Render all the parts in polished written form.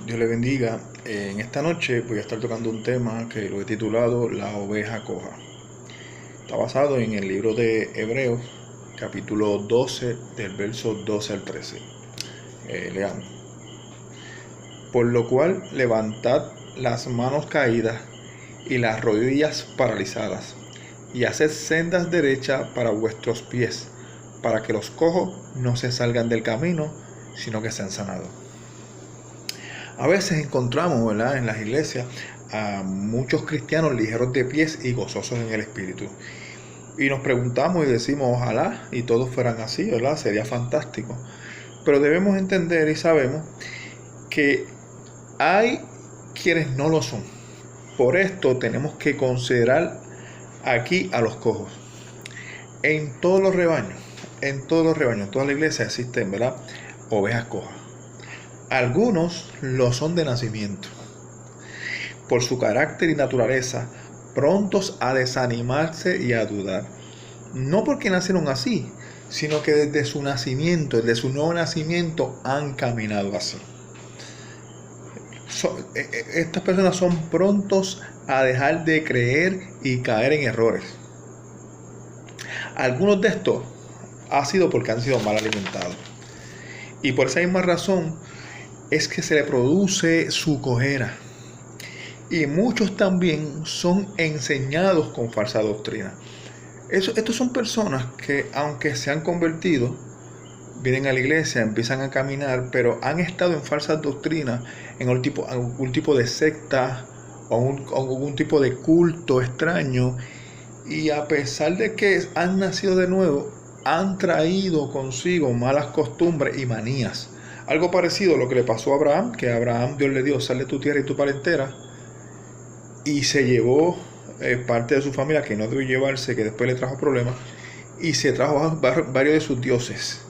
Dios le bendiga. En esta noche voy a estar tocando un tema que lo he titulado La oveja coja. Está basado en el libro de Hebreos, capítulo 12, del verso 12 al 13. Leamos. Por lo cual levantad las manos caídas y las rodillas paralizadas, y haced sendas derechas para vuestros pies, para que los cojos no se salgan del camino, sino que sean sanados. A veces encontramos, ¿verdad?, en las iglesias a muchos cristianos ligeros de pies y gozosos en el espíritu. Y nos preguntamos y decimos, ojalá y todos fueran así, ¿verdad? Sería fantástico. Pero debemos entender y sabemos que hay quienes no lo son. Por esto tenemos que considerar aquí a los cojos. En todos los rebaños, en toda la iglesia existen, ¿verdad?, ovejas cojas. Algunos lo son de nacimiento, por su carácter y naturaleza, prontos a desanimarse y a dudar. No porque nacieron así, sino que desde su nacimiento, desde su nuevo nacimiento, han caminado así. Estas personas son prontos a dejar de creer y caer en errores. Algunos de estos ha sido porque han sido mal alimentados. Y por esa misma razón es que se le produce su cojera. Y muchos también son enseñados con falsa doctrina. Estos son personas que, aunque se han convertido, vienen a la iglesia, empiezan a caminar, pero han estado en falsas doctrinas, en algún tipo de secta o algún tipo de culto extraño. Y a pesar de que han nacido de nuevo, han traído consigo malas costumbres y manías. Algo parecido a lo que le pasó a Abraham, que a Abraham Dios le dio, sal de tu tierra y tu parentela, y se llevó parte de su familia que no debió llevarse, que después le trajo problemas, y se trajo varios de sus dioses.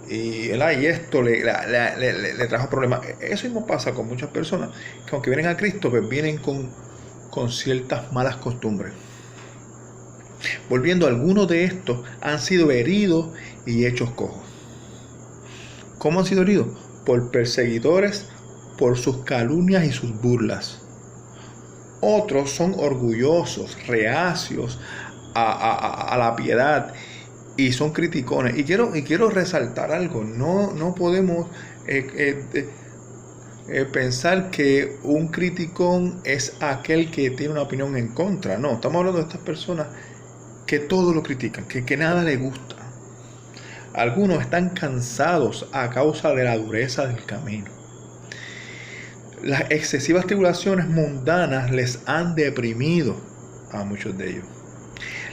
Y esto le trajo problemas. Eso mismo pasa con muchas personas, que aunque vienen a Cristo, pues vienen con ciertas malas costumbres. Volviendo, algunos de estos han sido heridos y hechos cojos. ¿Cómo han sido heridos? Por perseguidores, por sus calumnias y sus burlas. Otros son orgullosos, reacios a la piedad y son criticones. Y quiero resaltar algo. No podemos pensar que un criticón es aquel que tiene una opinión en contra. No, estamos hablando de estas personas que todo lo critican, que nada les gusta. Algunos están cansados a causa de la dureza del camino. Las excesivas tribulaciones mundanas les han deprimido a muchos de ellos.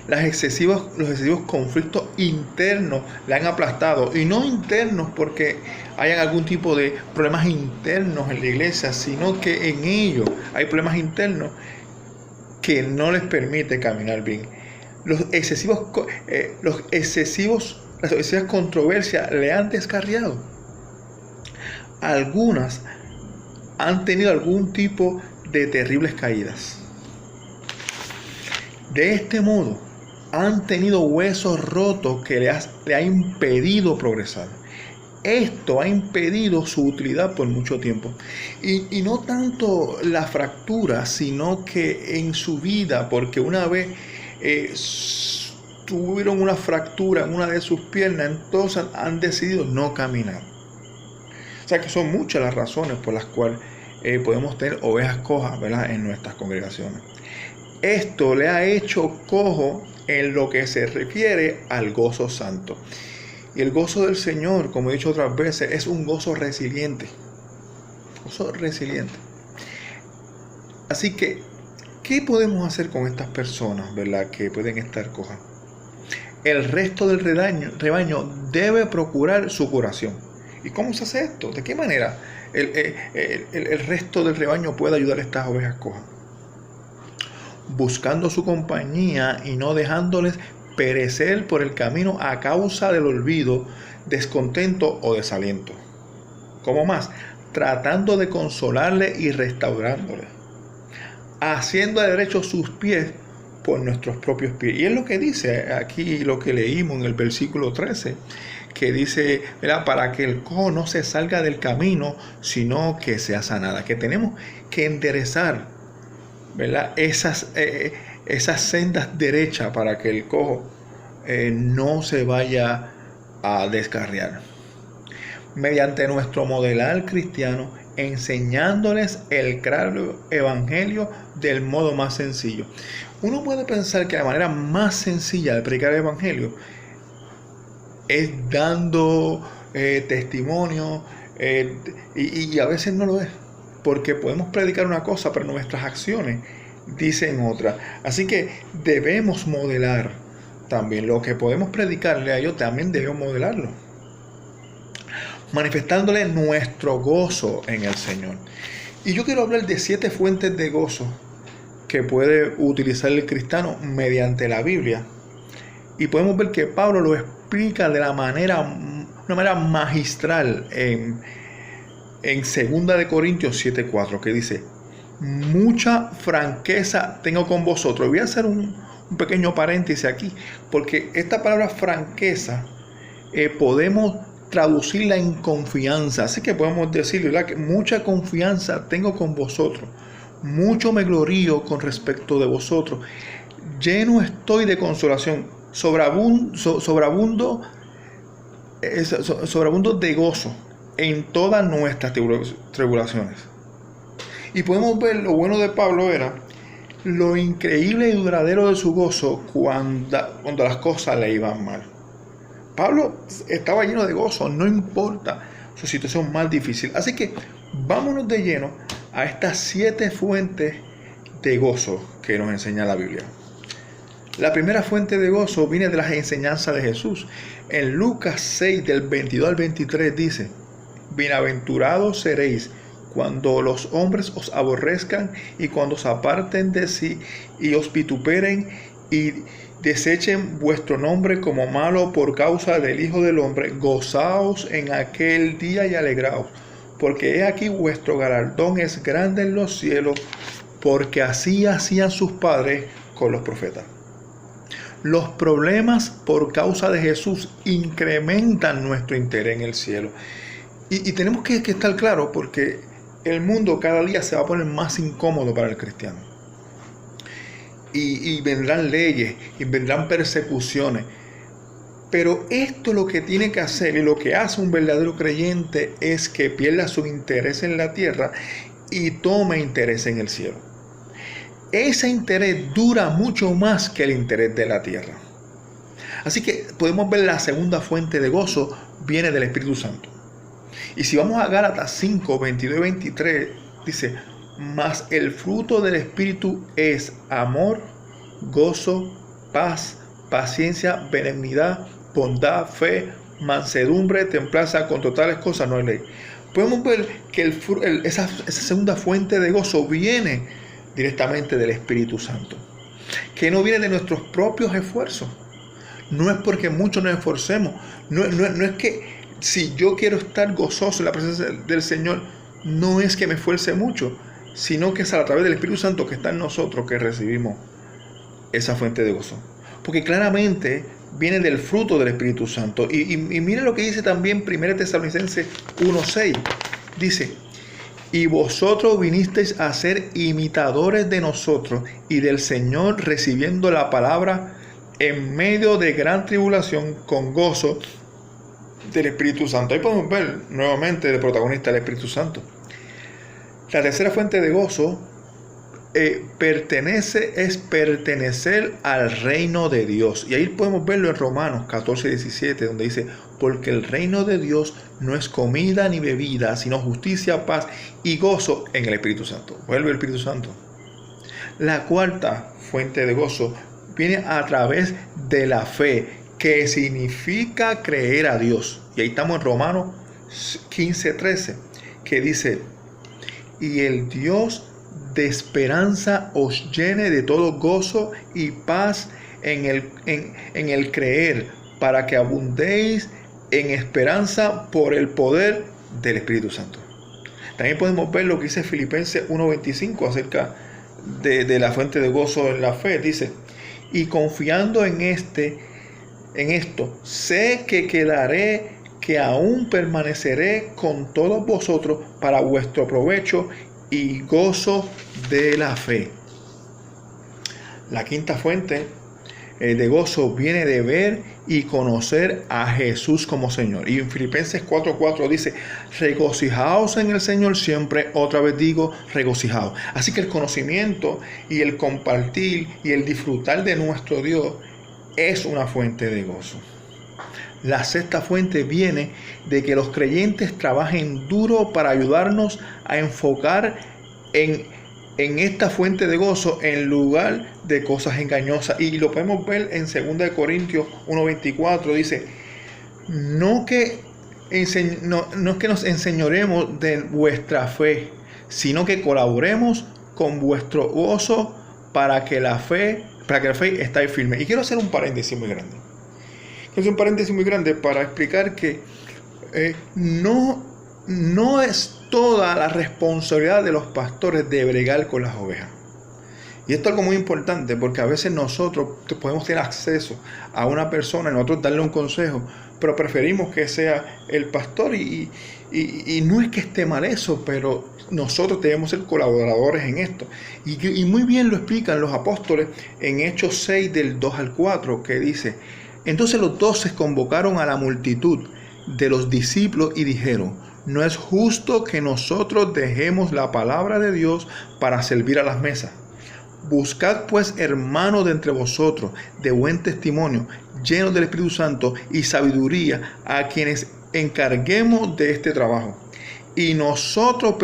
Los excesivos conflictos internos le han aplastado. Y no internos porque hayan algún tipo de problemas internos en la iglesia, sino que en ellos hay problemas internos que no les permite caminar bien. Las excesivas controversias le han descarriado. Algunas han tenido algún tipo de terribles caídas. De este modo, han tenido huesos rotos que le ha impedido progresar. Esto ha impedido su utilidad por mucho tiempo. Y no tanto la fractura, sino que en su vida, porque una vez tuvieron una fractura en una de sus piernas, entonces han decidido no caminar. O sea que son muchas las razones por las cuales podemos tener ovejas cojas, ¿verdad?, en nuestras congregaciones. Esto le ha hecho cojo en lo que se refiere al gozo santo. Y el gozo del Señor, como he dicho otras veces, es un gozo resiliente. Gozo resiliente. Así que, ¿qué podemos hacer con estas personas, ¿verdad?, que pueden estar cojas? El resto del rebaño debe procurar su curación. ¿Y cómo se hace esto? ¿De qué manera el resto del rebaño puede ayudar a estas ovejas cojas? Buscando su compañía y no dejándoles perecer por el camino a causa del olvido, descontento o desaliento. ¿Cómo más? Tratando de consolarle y restaurándole. Haciendo a derecho sus pies por nuestros propios pies. Y es lo que dice aquí, lo que leímos en el versículo 13, que dice, ¿verdad?, para que el cojo no se salga del camino, sino que sea sanada. Que tenemos que enderezar, ¿verdad?, esas sendas derechas para que el cojo no se vaya a descarriar. Mediante nuestro modelar cristiano, enseñándoles el claro evangelio del modo más sencillo. Uno puede pensar que la manera más sencilla de predicar el evangelio es dando testimonio, y a veces no lo es, porque podemos predicar una cosa, pero nuestras acciones dicen otra. Así que debemos modelar también lo que podemos predicarle a ellos, también debemos modelarlo, manifestándole nuestro gozo en el Señor. Y yo quiero hablar de 7 fuentes de gozo que puede utilizar el cristiano mediante la Biblia. Y podemos ver que Pablo lo explica de una manera magistral en 2 de Corintios 7:4, que dice: mucha franqueza tengo con vosotros. Voy a hacer un pequeño paréntesis aquí, porque esta palabra franqueza podemos traducirla en confianza. Así que podemos decir, ¿verdad?, que mucha confianza tengo con vosotros, mucho me glorío con respecto de vosotros, lleno estoy de consolación, sobreabundo de gozo en todas nuestras tribulaciones. Y podemos ver lo bueno de Pablo era lo increíble y duradero de su gozo cuando las cosas le iban mal. Pablo estaba lleno de gozo, no importa su situación más difícil. Así que vámonos de lleno a estas 7 fuentes de gozo que nos enseña la Biblia. La primera fuente de gozo viene de las enseñanzas de Jesús. En Lucas 6, del 22 al 23 dice: bienaventurados seréis cuando los hombres os aborrezcan y cuando os aparten de sí y os vituperen y desechen vuestro nombre como malo por causa del Hijo del Hombre. Gozaos en aquel día y alegraos, porque he aquí vuestro galardón es grande en los cielos, porque así hacían sus padres con los profetas. Los problemas por causa de Jesús incrementan nuestro interés en el cielo. Y tenemos que estar claros, porque el mundo cada día se va a poner más incómodo para el cristiano. Y vendrán leyes, y vendrán persecuciones. Pero esto lo que tiene que hacer, y lo que hace un verdadero creyente, es que pierda su interés en la tierra y tome interés en el cielo. Ese interés dura mucho más que el interés de la tierra. Así que podemos ver la segunda fuente de gozo viene del Espíritu Santo. Y si vamos a Gálatas 5, 22 y 23, dice: mas el fruto del Espíritu es amor, gozo, paz, paciencia, benignidad, bondad, fe, mansedumbre, templanza. Con tales cosas no hay ley. Podemos ver que esa segunda fuente de gozo viene directamente del Espíritu Santo, que no viene de nuestros propios esfuerzos. No es porque muchos nos esforcemos, no es que si yo quiero estar gozoso en la presencia del Señor, no es que me esfuerce mucho, sino que es a través del Espíritu Santo que está en nosotros que recibimos esa fuente de gozo. Porque claramente viene del fruto del Espíritu Santo. Y mire lo que dice también 1 Tesalonicenses 1:6. Dice: y vosotros vinisteis a ser imitadores de nosotros y del Señor, recibiendo la palabra en medio de gran tribulación con gozo del Espíritu Santo. Ahí podemos ver nuevamente el protagonista del Espíritu Santo. La tercera fuente de gozo pertenecer al reino de Dios. Y ahí podemos verlo en Romanos 14:17, donde dice: porque el reino de Dios no es comida ni bebida, sino justicia, paz y gozo en el Espíritu Santo. Vuelve el Espíritu Santo. La cuarta fuente de gozo viene a través de la fe, que significa creer a Dios. Y ahí estamos en Romanos 15:13, que dice: y el Dios de esperanza os llene de todo gozo y paz en el creer, para que abundéis en esperanza por el poder del Espíritu Santo. También podemos ver lo que dice Filipenses 1:25 acerca de la fuente de gozo en la fe. Dice: y confiando en en esto, sé que quedaré, que aún permaneceré con todos vosotros para vuestro provecho y gozo de la fe. La quinta fuente de gozo viene de ver y conocer a Jesús como Señor. Y en Filipenses 4:4 dice: regocijaos en el Señor siempre. Otra vez digo, regocijaos. Así que el conocimiento y el compartir y el disfrutar de nuestro Dios es una fuente de gozo. La sexta fuente viene de que los creyentes trabajen duro para ayudarnos a enfocar en esta fuente de gozo en lugar de cosas engañosas. Y lo podemos ver en 2 Corintios 1:24. Dice: no que nos enseñoremos de vuestra fe, sino que colaboremos con vuestro gozo para que la fe esté firme. Y quiero hacer un paréntesis muy grande. Para explicar que no es toda la responsabilidad de los pastores de bregar con las ovejas. Y esto es algo muy importante, porque a veces nosotros podemos tener acceso a una persona y nosotros darle un consejo, pero preferimos que sea el pastor y no es que esté mal eso, pero nosotros debemos ser colaboradores en esto. Y muy bien lo explican los apóstoles en Hechos 6 del 2 al 4, que dice: entonces los 12 convocaron a la multitud de los discípulos y dijeron: no es justo que nosotros dejemos la palabra de Dios para servir a las mesas. Buscad pues hermanos de entre vosotros de buen testimonio, llenos del Espíritu Santo y sabiduría, a quienes encarguemos de este trabajo. Y nosotros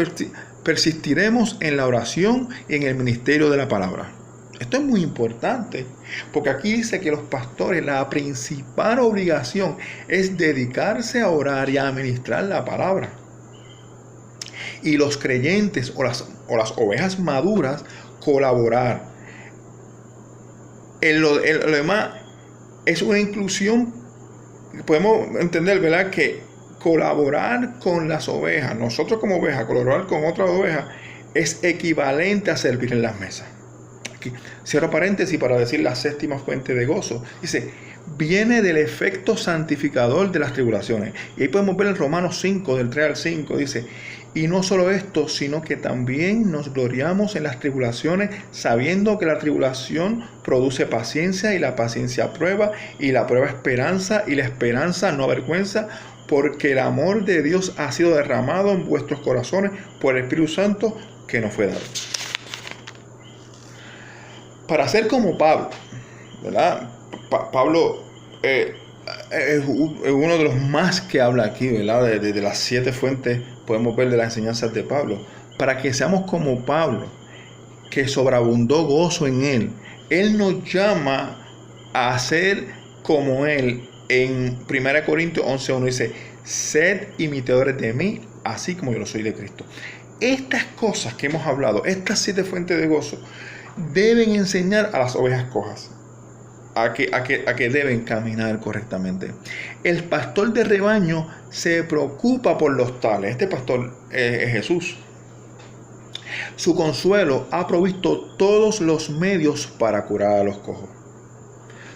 persistiremos en la oración y en el ministerio de la palabra. Esto es muy importante, porque aquí dice que los pastores, la principal obligación es dedicarse a orar y a administrar la palabra. Y los creyentes o las ovejas maduras, colaborar. Lo demás es una inclusión. Podemos entender, ¿verdad?, que colaborar con las ovejas, nosotros como ovejas, colaborar con otras ovejas, es equivalente a servir en las mesas. Aquí cierro paréntesis para decir la séptima fuente de gozo. Dice: viene del efecto santificador de las tribulaciones. Y ahí podemos ver en Romanos 5, del 3 al 5, dice: y no solo esto, sino que también nos gloriamos en las tribulaciones, sabiendo que la tribulación produce paciencia, y la paciencia prueba, y la prueba esperanza, y la esperanza no avergüenza, porque el amor de Dios ha sido derramado en vuestros corazones por el Espíritu Santo que nos fue dado. Para ser como Pablo, ¿verdad? Pablo es uno de los más que habla aquí, ¿verdad? De las 7 fuentes podemos ver de las enseñanzas de Pablo. Para que seamos como Pablo, que sobreabundó gozo en él. Él nos llama a ser como él. En 1 Corintios 11:1 dice: sed imitadores de mí, así como yo lo soy de Cristo. Estas cosas que hemos hablado, estas 7 fuentes de gozo, deben enseñar a las ovejas cojas a que deben caminar correctamente. El pastor de rebaño se preocupa por los tales. Este pastor es Jesús. Su consuelo ha provisto todos los medios para curar a los cojos.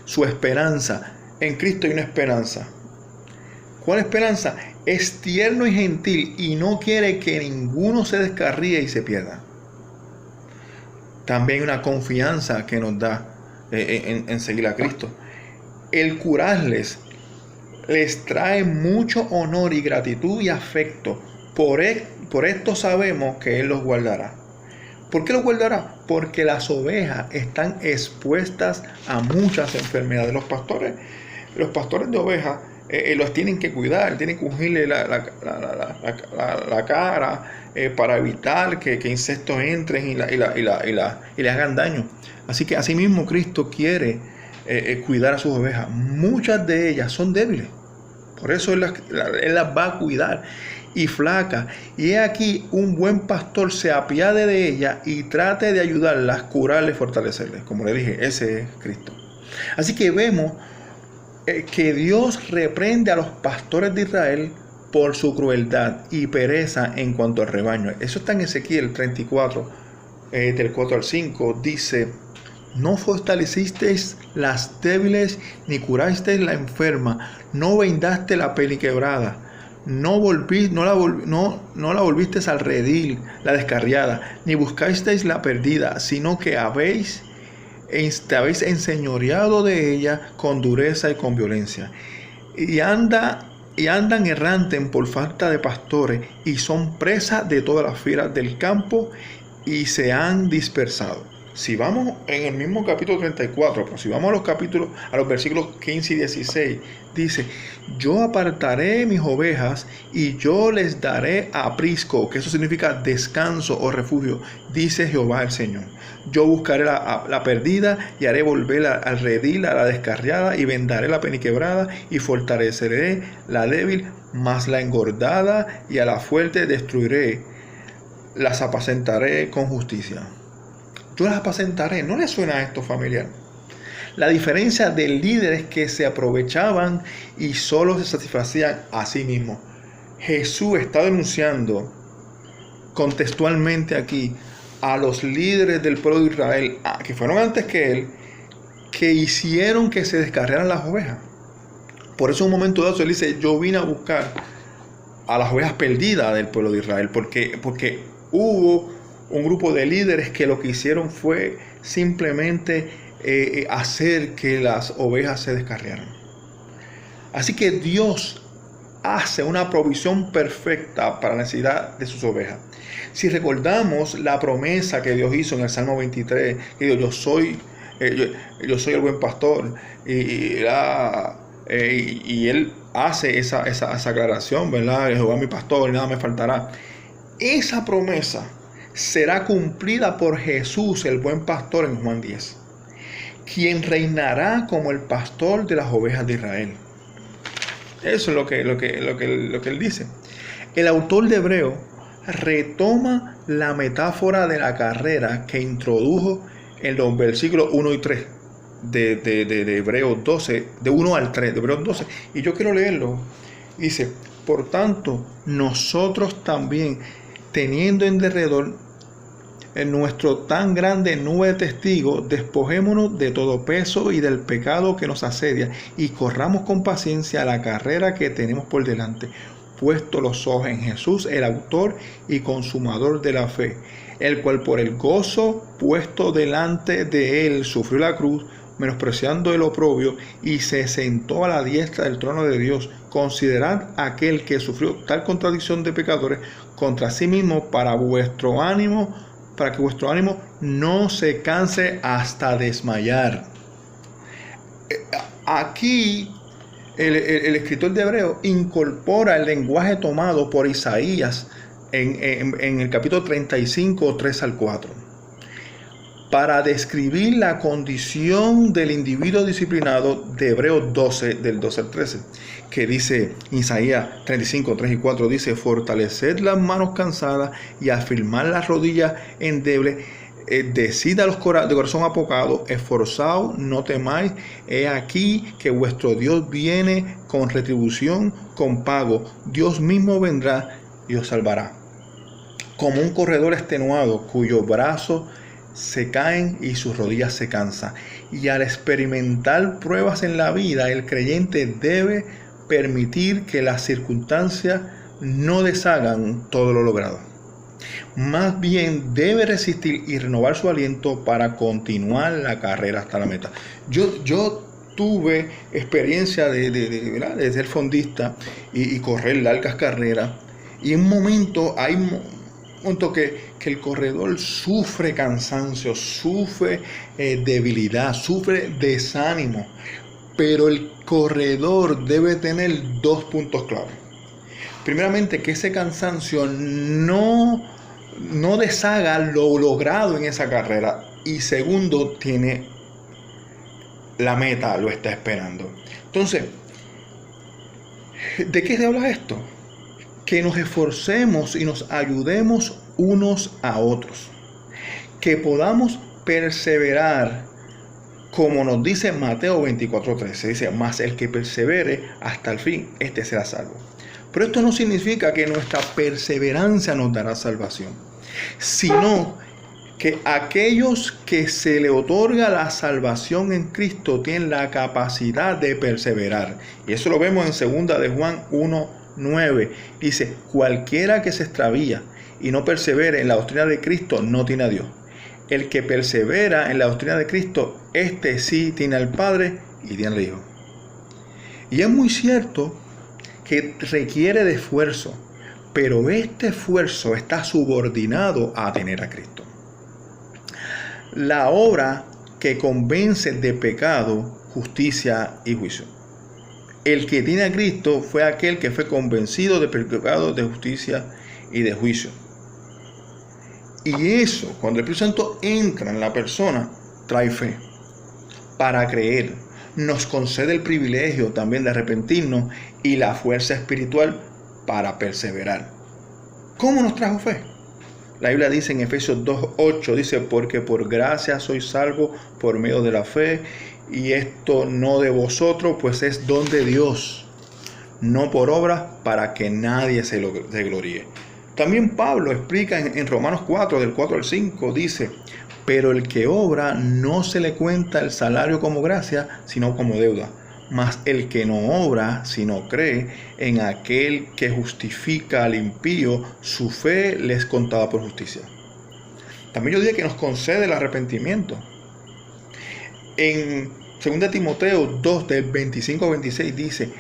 Su esperanza, en Cristo hay una esperanza. ¿Cuál esperanza? Es tierno y gentil y no quiere que ninguno se descarríe y se pierda. También una confianza que nos da en seguir a Cristo. El curarles les trae mucho honor y gratitud y afecto. Por esto sabemos que Él los guardará. ¿Por qué los guardará? Porque las ovejas están expuestas a muchas enfermedades. Los pastores de ovejas los tienen que cuidar, tienen que ungirle la cara para evitar que insectos entren y le hagan daño. Así que asimismo Cristo quiere cuidar a sus ovejas. Muchas de ellas son débiles, por eso Él las va a cuidar y flacas. Y he aquí un buen pastor se apiade de ellas y trate de ayudarlas, curarles, fortalecerles. Como le dije, ese es Cristo. Así que vemos que Dios reprende a los pastores de Israel por su crueldad y pereza en cuanto al rebaño. Eso está en Ezequiel 34, del 4 al 5. Dice: No fortalecisteis las débiles, ni curasteis la enferma, no vendaste la peniquebrada, no la volvisteis al redil, la descarriada, ni buscasteis la perdida, sino que habéis enseñoreado de ella con dureza y con violencia. Y andan errantes por falta de pastores, y son presas de todas las fieras del campo, y se han dispersado. Si vamos en el mismo capítulo 34, pero si vamos a los versículos 15 y 16, dice: yo apartaré mis ovejas y yo les daré aprisco, que eso significa descanso o refugio, dice Jehová el Señor. Yo buscaré la perdida y haré volver al redil a la descarriada, y vendaré la peniquebrada y fortaleceré la débil, mas la engordada y a la fuerte destruiré, las apacentaré con justicia. Yo las apacentaré. ¿No les suena esto familiar? La diferencia de líderes que se aprovechaban y solo se satisfacían a sí mismos. Jesús está denunciando contextualmente aquí a los líderes del pueblo de Israel, que fueron antes que él, que hicieron que se descarriaran las ovejas. Por eso en un momento dado él dice: yo vine a buscar a las ovejas perdidas del pueblo de Israel, porque hubo un grupo de líderes que lo que hicieron fue simplemente hacer que las ovejas se descarriaran. Así que Dios hace una provisión perfecta para la necesidad de sus ovejas. Si recordamos la promesa que Dios hizo en el Salmo 23, que dijo: yo soy el buen pastor, y él hace esa aclaración, ¿verdad? Jehová mi pastor, y nada me faltará. Esa promesa será cumplida por Jesús, el buen pastor, en Juan 10, quien reinará como el pastor de las ovejas de Israel. Eso es lo que él dice. El autor de Hebreo retoma la metáfora de la carrera que introdujo en los versículos 1 y 3 de Hebreos 12, de 1 al 3 de Hebreos 12, y yo quiero leerlo. Dice: por tanto, nosotros también, teniendo en derredor en nuestro tan grande nube de testigos, despojémonos de todo peso y del pecado que nos asedia, y corramos con paciencia la carrera que tenemos por delante, puesto los ojos en Jesús, el autor y consumador de la fe, el cual por el gozo puesto delante de él sufrió la cruz, menospreciando el oprobio, y se sentó a la diestra del trono de Dios. Considerad aquel que sufrió tal contradicción de pecadores contra sí mismo, para que vuestro ánimo no se canse hasta desmayar. Aquí el escritor de Hebreo incorpora el lenguaje tomado por Isaías en el capítulo 35, 3 al 4. Para describir la condición del individuo disciplinado de Hebreos 12, del 12 al 13, que dice Isaías 35, 3 y 4, dice: fortaleced las manos cansadas y afirmad las rodillas endebles, decid a los de corazón apocado, esforzaos, no temáis, he aquí que vuestro Dios viene con retribución, con pago, Dios mismo vendrá y os salvará. Como un corredor extenuado, cuyos brazos se caen y sus rodillas se cansan. Y al experimentar pruebas en la vida, el creyente debe permitir que las circunstancias no deshagan todo lo logrado. Más bien debe resistir y renovar su aliento para continuar la carrera hasta la meta. Yo tuve experiencia de ser fondista y correr largas carreras, y en un momento hay que el corredor sufre cansancio, sufre debilidad, sufre desánimo, pero el corredor debe tener dos puntos clave. Primeramente, que ese cansancio no deshaga lo logrado en esa carrera, y segundo, tiene la meta, lo está esperando. Entonces, ¿de qué se habla esto? Que nos esforcemos y nos ayudemos unos a otros, que podamos perseverar, como nos dice Mateo 24:13, dice: mas el que persevere hasta el fin, este será salvo. Pero esto no significa que nuestra perseverancia nos dará salvación, sino que aquellos que se le otorga la salvación en Cristo tienen la capacidad de perseverar. Y eso lo vemos en 2 de Juan 1:9. Dice, cualquiera que se extravía y no persevere en la doctrina de Cristo no tiene a Dios. El que persevera en la doctrina de Cristo, este sí tiene al Padre y tiene al Hijo. Y es muy cierto que requiere de esfuerzo, pero este esfuerzo está subordinado a tener a Cristo. La obra que convence de pecado, justicia y juicio. El que tiene a Cristo fue aquel que fue convencido de pecado, de justicia y de juicio. Y eso, cuando el Espíritu Santo entra en la persona, trae fe para creer. Nos concede el privilegio también de arrepentirnos y la fuerza espiritual para perseverar. ¿Cómo nos trajo fe? La Biblia dice en Efesios 2:8, dice, porque por gracia sois salvos por medio de la fe, y esto no de vosotros, pues es don de Dios, no por obras, para que nadie se gloríe. También Pablo explica en Romanos 4, del 4 al 5, dice, pero el que obra no se le cuenta el salario como gracia, sino como deuda. Mas el que no obra, sino cree en aquel que justifica al impío, su fe le es contada por justicia. También yo diría que nos concede el arrepentimiento. En 2 Timoteo 2, del 25 al 26 dice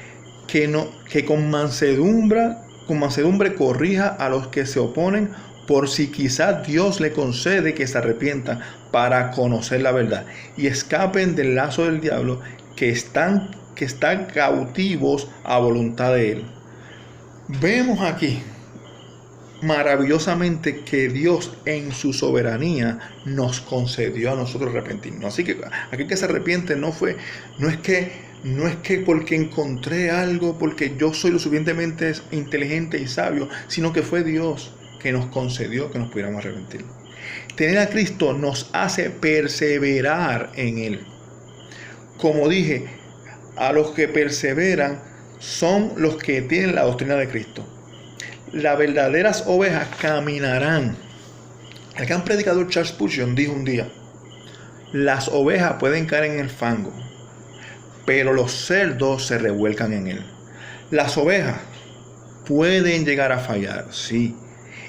que con mansedumbre corrija a los que se oponen, por si quizás Dios le concede que se arrepientan para conocer la verdad y escapen del lazo del diablo, que están cautivos a voluntad de él. Vemos aquí maravillosamente que Dios en su soberanía nos concedió a nosotros arrepentirnos. Así que aquel que se arrepiente no es que porque encontré algo, porque yo soy lo suficientemente inteligente y sabio, sino que fue Dios que nos concedió que nos pudiéramos arrepentir. Tener a Cristo nos hace perseverar en Él. Como dije, a los que perseveran son los que tienen la doctrina de Cristo. Las verdaderas ovejas caminarán. El gran predicador Charles Spurgeon dijo un día, las ovejas pueden caer en el fango, pero los cerdos se revuelcan en él. Las ovejas pueden llegar a fallar, sí,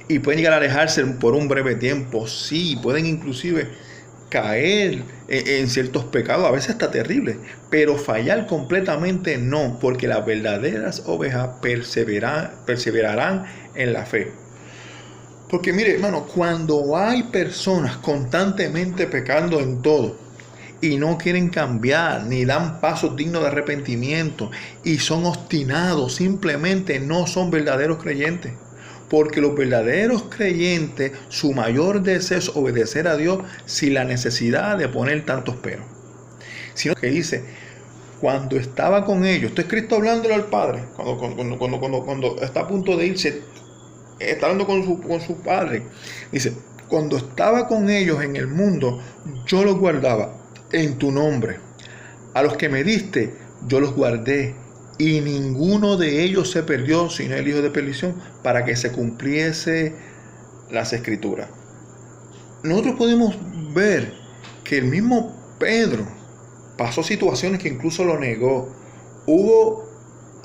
y pueden llegar a alejarse por un breve tiempo, sí, pueden inclusive caer en ciertos pecados, a veces hasta terribles, pero fallar completamente no, porque las verdaderas ovejas perseverarán en la fe. Porque mire, hermano, cuando hay personas constantemente pecando en todo y no quieren cambiar ni dan pasos dignos de arrepentimiento y son obstinados, simplemente no son verdaderos creyentes. Porque los verdaderos creyentes, su mayor deseo es obedecer a Dios sin la necesidad de poner tantos peros. Sino que dice, cuando estaba con ellos, esto es Cristo hablándole al Padre, cuando está a punto de irse, está hablando con su Padre. Dice, cuando estaba con ellos en el mundo, yo los guardaba en tu nombre. A los que me diste, yo los guardé. Y ninguno de ellos se perdió, sino el hijo de perdición, para que se cumpliese las escrituras. Nosotros podemos ver que el mismo Pedro pasó situaciones que incluso lo negó. Hubo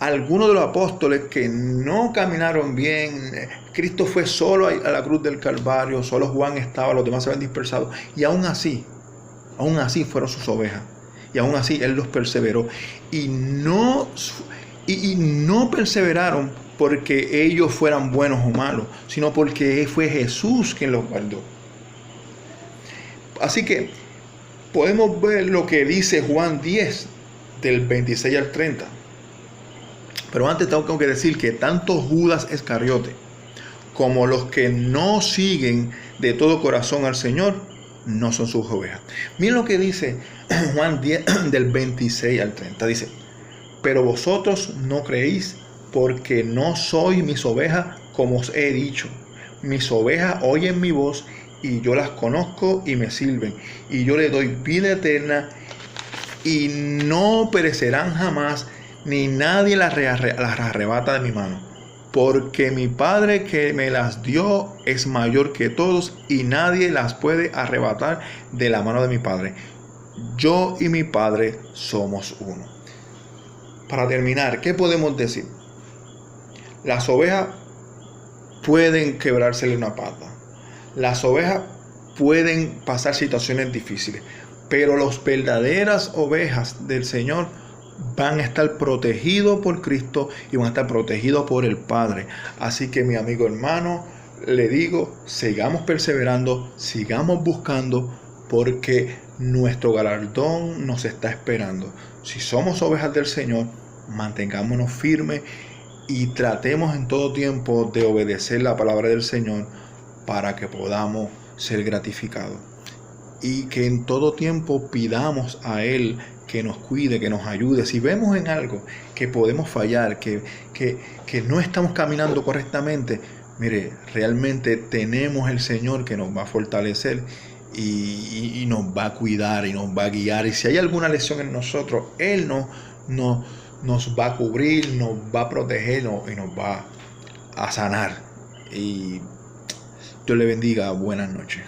algunos de los apóstoles que no caminaron bien. Cristo fue solo a la cruz del Calvario, solo Juan estaba, los demás se habían dispersado. Y aún así fueron sus ovejas. Y aún así Él los perseveró. Y no perseveraron porque ellos fueran buenos o malos, sino porque fue Jesús quien los guardó. Así que podemos ver lo que dice Juan 10, del 26 al 30. Pero antes tengo que decir que tanto Judas Iscariote como los que no siguen de todo corazón al Señor no son sus ovejas. Miren lo que dice Juan 10, del 26 al 30. Dice, pero vosotros no creéis porque no sois mis ovejas, como os he dicho. Mis ovejas oyen mi voz y yo las conozco y me sirven. Y yo les doy vida eterna y no perecerán jamás, ni nadie las arrebata de mi mano. porque mi Padre que me las dio es mayor que todos y nadie las puede arrebatar de la mano de mi Padre. Yo y mi Padre somos uno. Para terminar, ¿qué podemos decir? Las ovejas pueden quebrársele una pata. Las ovejas pueden pasar situaciones difíciles, pero las verdaderas ovejas del Señor van a estar protegidos por Cristo y van a estar protegidos por el Padre. Así que mi amigo hermano, le digo, sigamos perseverando, sigamos buscando, porque nuestro galardón nos está esperando. Si somos ovejas del Señor, mantengámonos firmes y tratemos en todo tiempo de obedecer la palabra del Señor para que podamos ser gratificados. Y que en todo tiempo pidamos a Él que nos cuide, que nos ayude. Si vemos en algo que podemos fallar, que no estamos caminando correctamente, mire, realmente tenemos el Señor que nos va a fortalecer y nos va a cuidar y nos va a guiar. Y si hay alguna lesión en nosotros, Él nos va a cubrir, nos va a proteger y nos va a sanar. Y Dios le bendiga. Buenas noches.